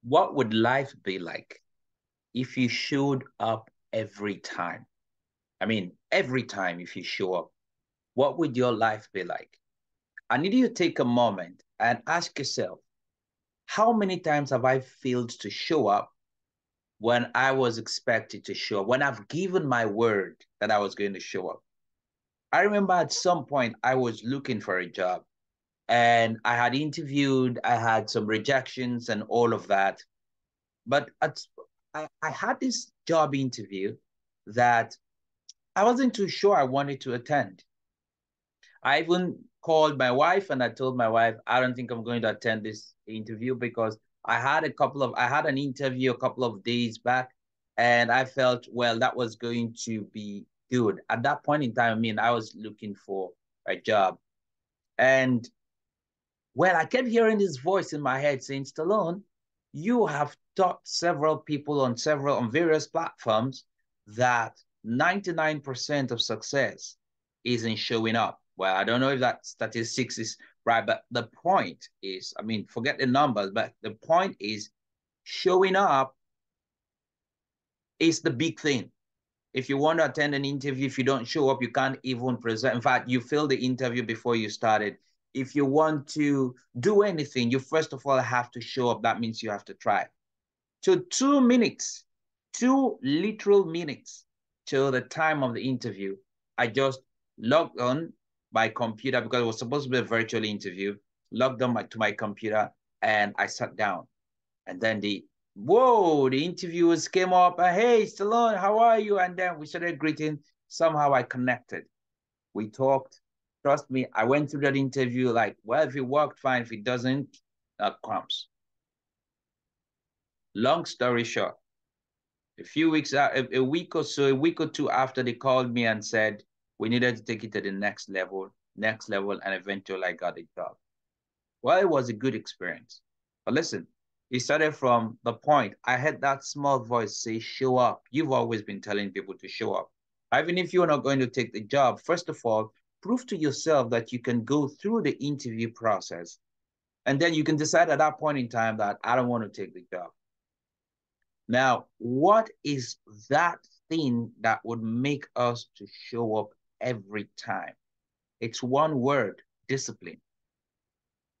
What would life be like if you showed up every time? I mean, every time if you show up, what would your life be like? I need you to take a moment and ask yourself, how many times have I failed to show up when I was expected to show up, when I've given my word that I was going to show up? I remember at some point I was looking for a job and I had interviewed, I had some rejections and all of that. But I had this job interview that I wasn't too sure I wanted to attend. I even called my wife and I told my wife, I don't think I'm going to attend this interview because I had an interview a couple of days back and I felt, well, that was going to be good. At that point in time, I mean, I was looking for a job. And well, I kept hearing this voice in my head saying, Stallone, you have taught several people on various platforms that 99% of success is in showing up. Well, I don't know if that statistics is right, but the point is, I mean, forget the numbers, but the point is showing up is the big thing. If you want to attend an interview, if you don't show up, you can't even present. In fact, you failed the interview before you started. If you want to do anything, you first of all have to show up. That means you have to try. So 2 minutes, 2 literal minutes till the time of the interview, I just logged on my computer because it was supposed to be a virtual interview, logged on to my computer, and I sat down. And then the interviewers came up and, hey, Stallone, how are you? And then we started greeting. Somehow I connected. We talked. Trust me, I went through that interview like, well, if it worked, fine. If it doesn't, crumbs. Long story short, a few weeks out, a week or so, a week or two after they called me and said we needed to take it to the next level, and eventually I got a job. Well, it was a good experience. But listen, it started from the point. I had that small voice say, show up. You've always been telling people to show up. Even if you're not going to take the job, first of all, prove to yourself that you can go through the interview process. And then you can decide at that point in time that I don't want to take the job. Now, what is that thing that would make us to show up every time? It's one word, discipline.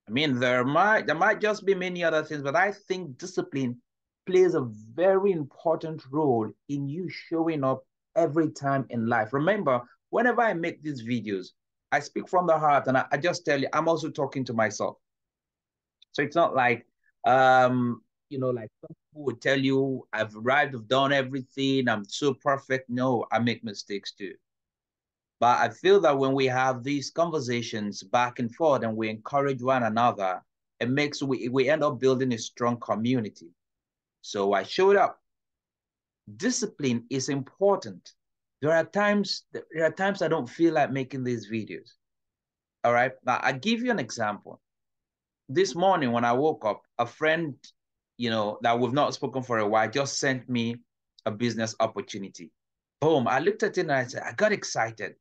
I mean, there might just be many other things, but I think discipline plays a very important role in you showing up every time in life. Remember, whenever I make these videos, I speak from the heart and I just tell you, I'm also talking to myself. So it's not like, like some people would tell you, I've arrived, I've done everything, I'm so perfect. No, I make mistakes too. But I feel that when we have these conversations back and forth and we encourage one another, we end up building a strong community. So I showed up. Discipline is important. There are times I don't feel like making these videos. All right. Now I give you an example. This morning when I woke up, a friend, that we've not spoken for a while, just sent me a business opportunity. Boom. I looked at it and I said, I got excited.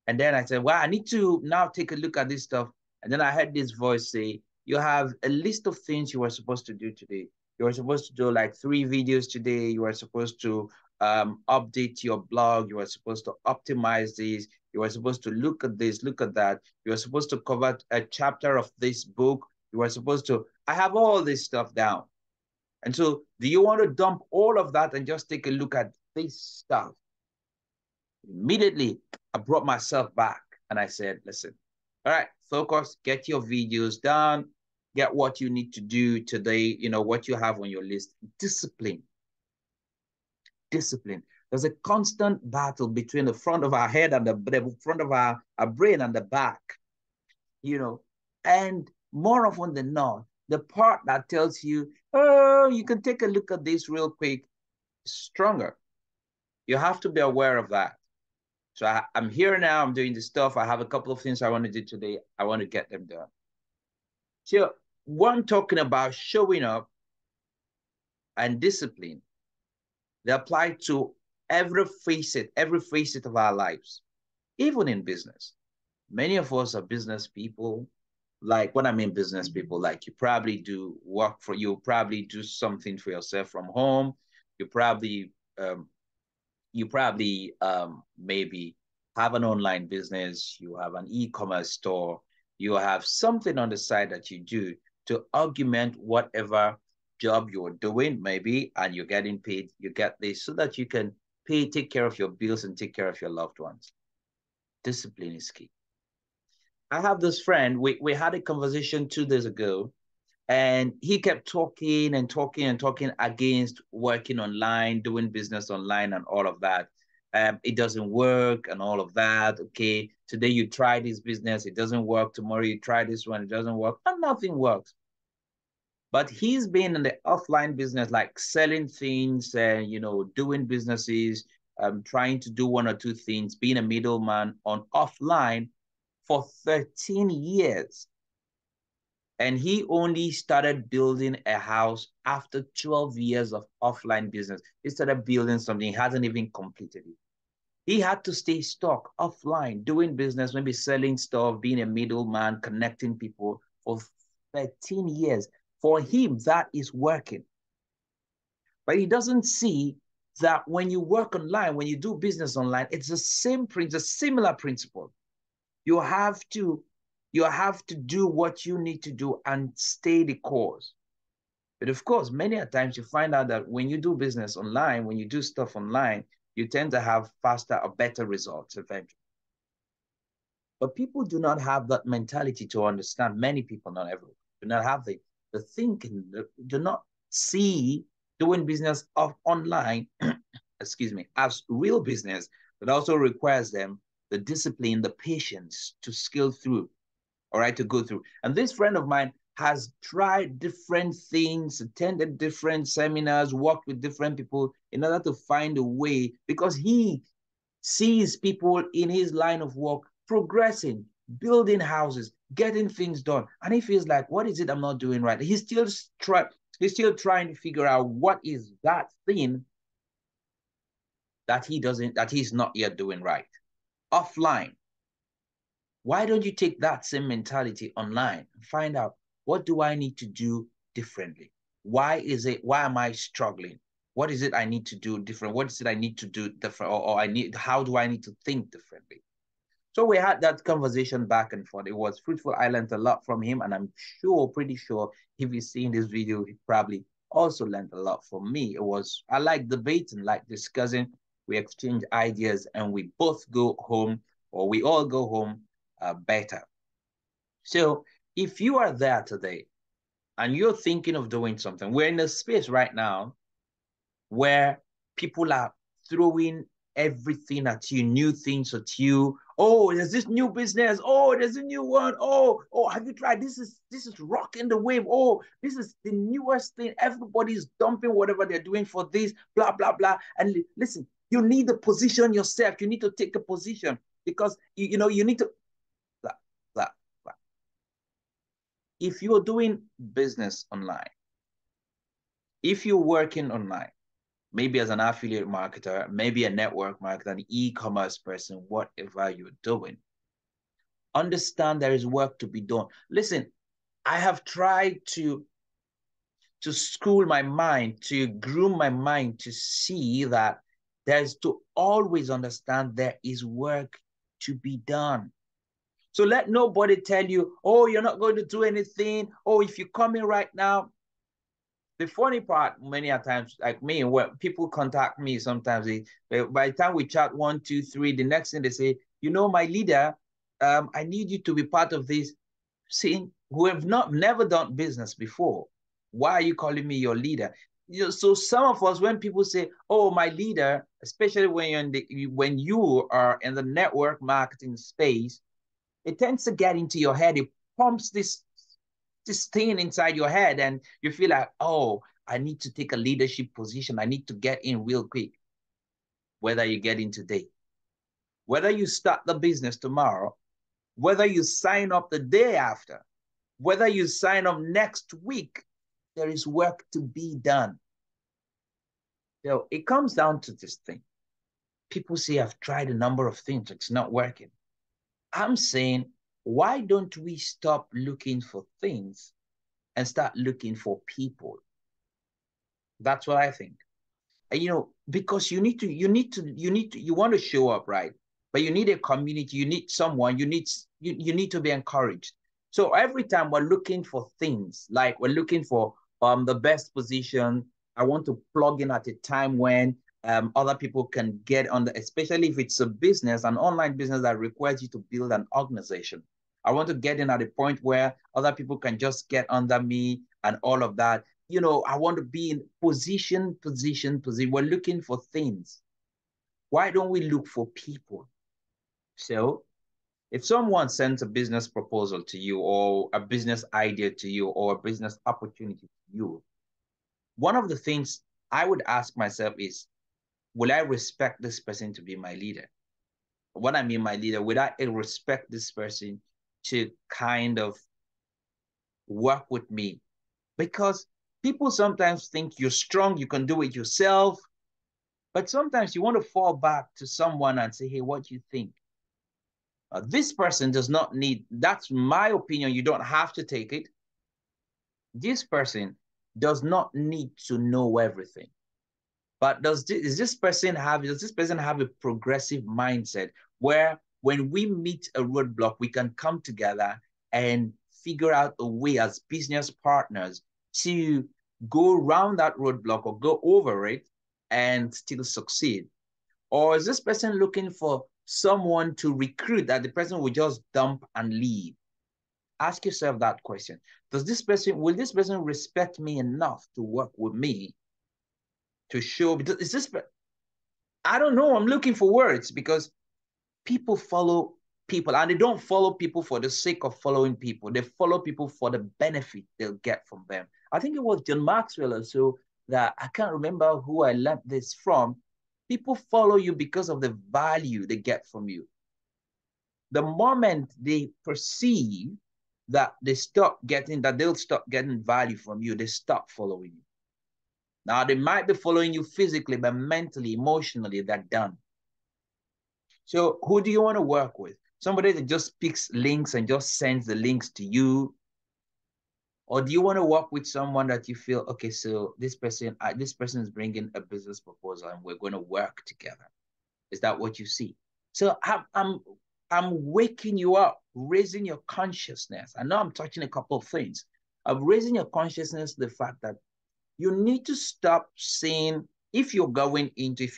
And then I said, well, I need to now take a look at this stuff. And then I heard this voice say, you have a list of things you were supposed to do today. You were supposed to do like 3 videos today. You were supposed to update your blog. You were supposed to optimize this. You were supposed to look at this, look at that. You were supposed to cover a chapter of this book. You were supposed to, I have all this stuff down. And so do you want to dump all of that and just take a look at this stuff? Immediately, I brought myself back and I said, listen, all right, focus, get your videos done, get what you need to do today, what you have on your list. Discipline. Discipline. There's a constant battle between the front of our head and the front of our brain and the back, and more often than not, the part that tells you, oh, you can take a look at this real quick, is stronger. You have to be aware of that. So I'm here now, I'm doing this stuff. I have a couple of things I want to do today. I want to get them done. So when I'm talking about showing up and discipline, they apply to every facet of our lives, even in business. Many of us are business people. like when I mean business people, like you probably do work for, you probably do something for yourself from home. You probably um, maybe have an online business, you have an e-commerce store, you have something on the side that you do to augment whatever job you're doing, maybe, and you're getting paid, you get this so that you can take care of your bills and take care of your loved ones. Discipline is key. I have this friend, we had a conversation 2 days ago, and he kept talking and talking and talking against working online, doing business online, and all of that. It doesn't work and all of that. Okay, today you try this business, it doesn't work. Tomorrow you try this one, it doesn't work, and nothing works. But he's been in the offline business, like selling things and doing businesses, trying to do one or two things, being a middleman on offline for 13 years. And he only started building a house after 12 years of offline business. He started building something, he hasn't even completed it. He had to stay stuck offline, doing business, maybe selling stuff, being a middleman, connecting people for 13 years. For him, that is working. But he doesn't see that when you work online, when you do business online, it's the same principle, a similar principle. You have to do what you need to do and stay the course. But of course, many a times you find out that when you do business online, when you do stuff online, you tend to have faster or better results eventually. But people do not have that mentality to understand. Many people, not everyone, do not have the thinking, do not see doing business online, excuse me, as real business that also requires them the discipline, the patience to scale through, all right, to go through. And this friend of mine has tried different things, attended different seminars, worked with different people in order to find a way, because he sees people in his line of work progressing, building houses, getting things done. And he feels like, what is it I'm not doing right? He's still trying to figure out what is that thing that he's not yet doing right. Offline. Why don't you take that same mentality online and find out, what do I need to do differently? Why am I struggling? What is it I need to do different? What is it I need to do different? Or how do I need to think differently? So we had that conversation back and forth. It was fruitful. I learned a lot from him, and I'm pretty sure if he's seeing this video, he probably also learned a lot from me. I like debating, like discussing. We exchange ideas, and we both go home, or we all go home better. So if you are there today and you're thinking of doing something, we're in a space right now where people are throwing everything at you, new things at you. Oh, there's this new business. Oh, there's a new one. Oh, have you tried? This is rocking the wave. Oh, this is the newest thing. Everybody's dumping whatever they're doing for this, blah, blah, blah. And listen, you need to position yourself. You need to take a position, because you need to blah, blah, blah. If you're doing business online, if you're working online, maybe as an affiliate marketer, maybe a network marketer, an e-commerce person, whatever you're doing, understand there is work to be done. Listen, I have tried to school my mind, to groom my mind to see that there's to always understand there is work to be done. So let nobody tell you, oh, you're not going to do anything. Oh, if you come in right now. The funny part, many a times, like me, when people contact me, sometimes by the time we chat 1, 2, 3, the next thing they say, my leader, I need you to be part of this. See, who have never done business before, why are you calling me your leader? So some of us, when people say, oh, my leader, especially when you are in the network marketing space, it tends to get into your head. It pumps this thing inside your head, and you feel like, oh, I need to take a leadership position. I need to get in real quick. Whether you get in today, whether you start the business tomorrow, whether you sign up the day after, whether you sign up next week, there is work to be done. So it comes down to this thing. People say, I've tried a number of things, it's not working. I'm saying, Why don't we stop looking for things and start looking for people? That's what I think. And, because you want to show up, right? But you need a community, you need someone, you need to be encouraged. So every time we're looking for things, like we're looking for the best position, I want to plug in at a time when other people can get on the, especially if it's a business, an online business that requires you to build an organization. I want to get in at a point where other people can just get under me and all of that. I want to be in position. We're looking for things. Why don't we look for people? So if someone sends a business proposal to you or a business idea to you or a business opportunity to you, one of the things I would ask myself is, will I respect this person to be my leader? What I mean, my leader, would I respect this person to kind of work with me? Because people sometimes think you're strong, you can do it yourself. But sometimes you want to fall back to someone and say, hey, what do you think? This person does not need, that's my opinion. You don't have to take it. This person does not need to know everything. But does this person have a progressive mindset where when we meet a roadblock, we can come together and figure out a way as business partners to go around that roadblock or go over it and still succeed? Or is this person looking for someone to recruit that the person will just dump and leave? Ask yourself that question. Will this person respect me enough to work with me to show? Is this, I don't know. I'm looking for words because people follow people and they don't follow people for the sake of following people. They follow people for the benefit they'll get from them. I think it was John Maxwell or so that I can't remember who I learned this from. People follow you because of the value they get from you. The moment they perceive that they'll stop getting value from you, they stop following you. Now they might be following you physically, but mentally, emotionally, they're done. So who do you want to work with? Somebody that just picks links and just sends the links to you? Or do you want to work with someone that you feel, okay, so this person is bringing a business proposal and we're going to work together? Is that what you see? So I'm waking you up, raising your consciousness. I know I'm touching a couple of things. I'm raising your consciousness to the fact that you need to stop saying, if you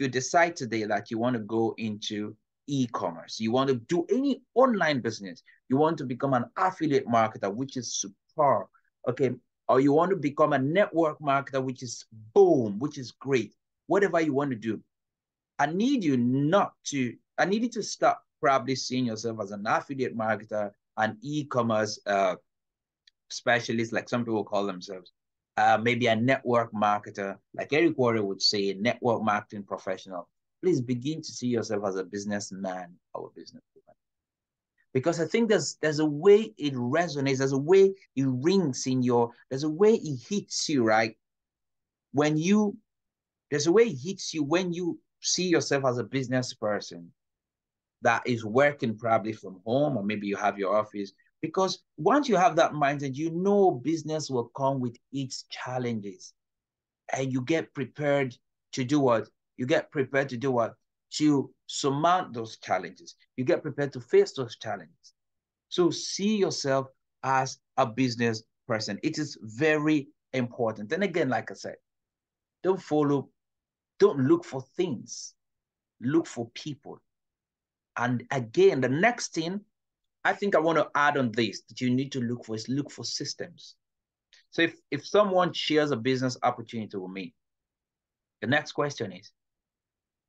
decide today that you want to go into e-commerce, you want to do any online business, you want to become an affiliate marketer, which is superb, okay? Or you want to become a network marketer, which is boom, which is great. Whatever you want to do, I need you to stop probably seeing yourself as an affiliate marketer, an e-commerce specialist, like some people call themselves, maybe a network marketer, like Eric Warren would say, a network marketing professional. Please begin to see yourself as a businessman or a businesswoman. Because I think there's a way it resonates, there's a way it rings there's a way it hits you, right? There's a way it hits you when you see yourself as a business person that is working probably from home, or maybe you have your office. Because once you have that mindset, business will come with its challenges. And you get prepared to do what? To surmount those challenges. You get prepared to face those challenges. So see yourself as a business person. It is very important. And again, like I said, don't look for things, look for people. And again, the next thing I think I want to add on this that you need to look for systems. So if someone shares a business opportunity with me, the next question is,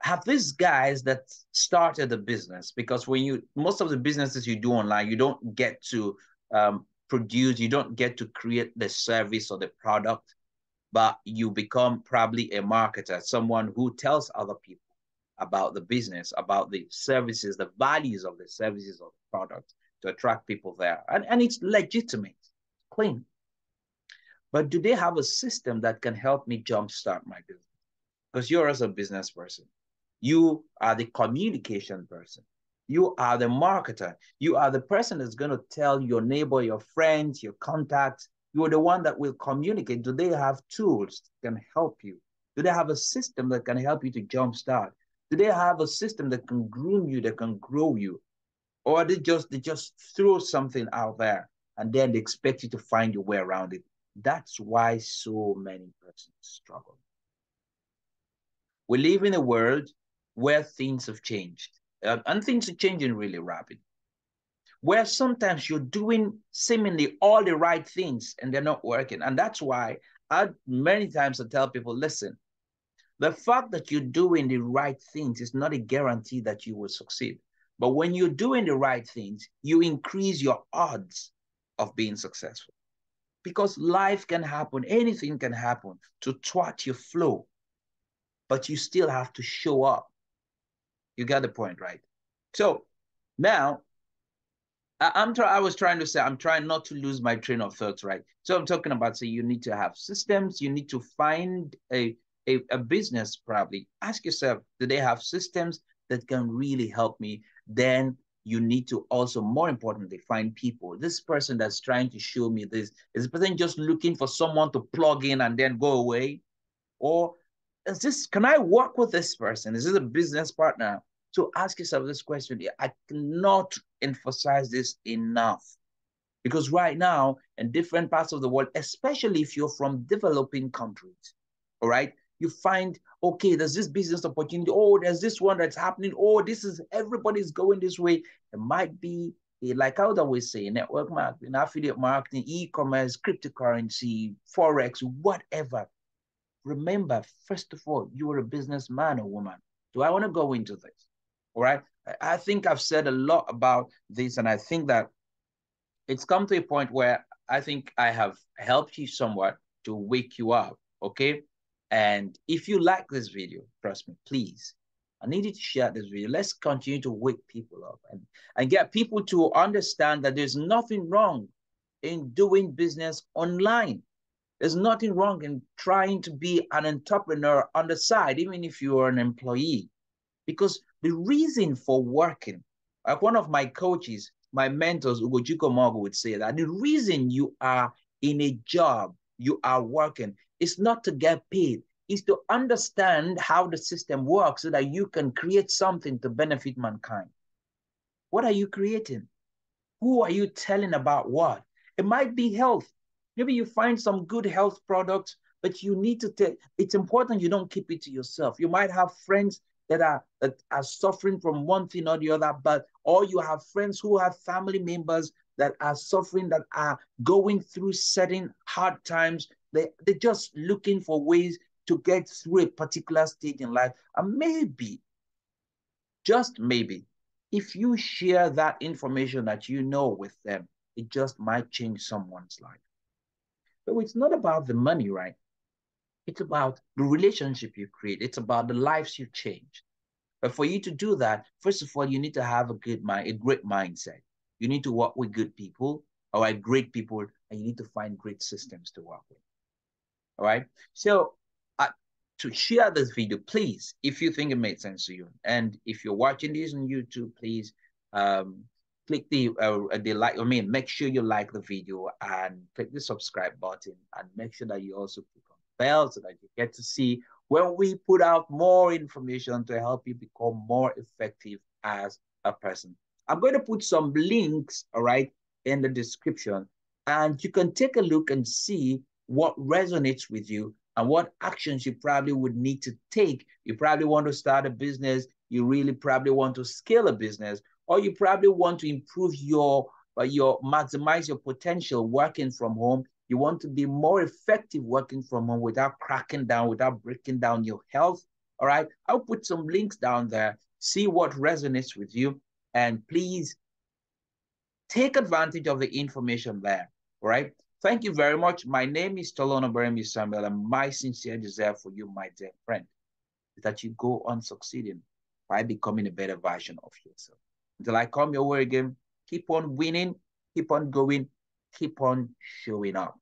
have these guys that started the business, because most of the businesses you do online, you don't get to produce, you don't get to create the service or the product, but you become probably a marketer, someone who tells other people about the business, about the services, the values of the services or the product to attract people there. And it's legitimate, clean. But do they have a system that can help me jumpstart my business? Because you're as a business person, you are the communication person. You are the marketer. You are the person that's going to tell your neighbor, your friends, your contacts. You are the one that will communicate. Do they have tools that can help you? Do they have a system that can help you to jumpstart? Do they have a system that can groom you, that can grow you? Or they just throw something out there and then they expect you to find your way around it? That's why so many persons struggle. We live in a world where things have changed, and things are changing really rapid. Where sometimes you're doing seemingly all the right things and they're not working, and that's why many times I tell people, listen, the fact that you're doing the right things is not a guarantee that you will succeed. But when you're doing the right things, you increase your odds of being successful. Because life can happen, anything can happen to thwart your flow, but you still have to show up. You got the point, right? So now I was trying to say, I'm trying not to lose my train of thought, right? So I'm talking about, say, you need to have systems. You need to find a business, probably. Ask yourself, do they have systems that can really help me? Then you need to also, more importantly, find people. This person that's trying to show me this, is this person just looking for someone to plug in and then go away? Or can I work with this person? Is this a business partner? So ask yourself this question. I cannot emphasize this enough, because right now in different parts of the world, especially if you're from developing countries, all right, you find, okay, there's this business opportunity. Oh, there's this one that's happening. Oh, everybody's going this way. It might be like I would always say, network marketing, affiliate marketing, e-commerce, cryptocurrency, forex, whatever. Remember, first of all, you are a businessman or woman. Do I want to go into this? All right. I think I've said a lot about this, and I think that it's come to a point where I think I have helped you somewhat to wake you up. Okay. And if you like this video, trust me, please, I need you to share this video. Let's continue to wake people up and get people to understand that there's nothing wrong in doing business online. There's nothing wrong in trying to be an entrepreneur on the side, even if you are an employee. Because the reason for working, like one of my coaches, my mentors, Ugochiko Mogo, would say that the reason you are in a job, you are working, is not to get paid, is to understand how the system works so that you can create something to benefit mankind. What are you creating? Who are you telling about what? It might be health. Maybe you find some good health products, but you need to take, it's important you don't keep it to yourself. You might have friends that are suffering from one thing or the other, or you have friends who have family members that are suffering, that are going through certain hard times. They're just looking for ways to get through a particular stage in life. And maybe, just maybe, if you share that information that you know with them, it just might change someone's life. So it's not about the money, right? It's about the relationship you create. It's about the lives you change. But for you to do that, first of all, you need to have a good mind, a great mindset. You need to work with good people, all right, great people, and you need to find great systems to work with. All right. So to share this video, please, if you think it made sense to you, and if you're watching this on YouTube, please um, click the like. I mean, make sure you like the video and click the subscribe button, and make sure that you also click on the bell so that you get to see when we put out more information to help you become more effective as a person. I'm going to put some links, all right, in the description, and you can take a look and see what resonates with you and what actions you probably would need to take. You probably want to start a business. You really probably want to scale a business, or you probably want to improve your maximize your potential working from home. You want to be more effective working from home without cracking down, without breaking down your health. All right. I'll put some links down there. See what resonates with you. And please take advantage of the information there. All right. Thank you very much. My name is Stallone-Obaraemi Samuel, and my sincere desire for you, my dear friend, is that you go on succeeding by becoming a better version of yourself. Until I come your way again, keep on winning, keep on going, keep on showing up.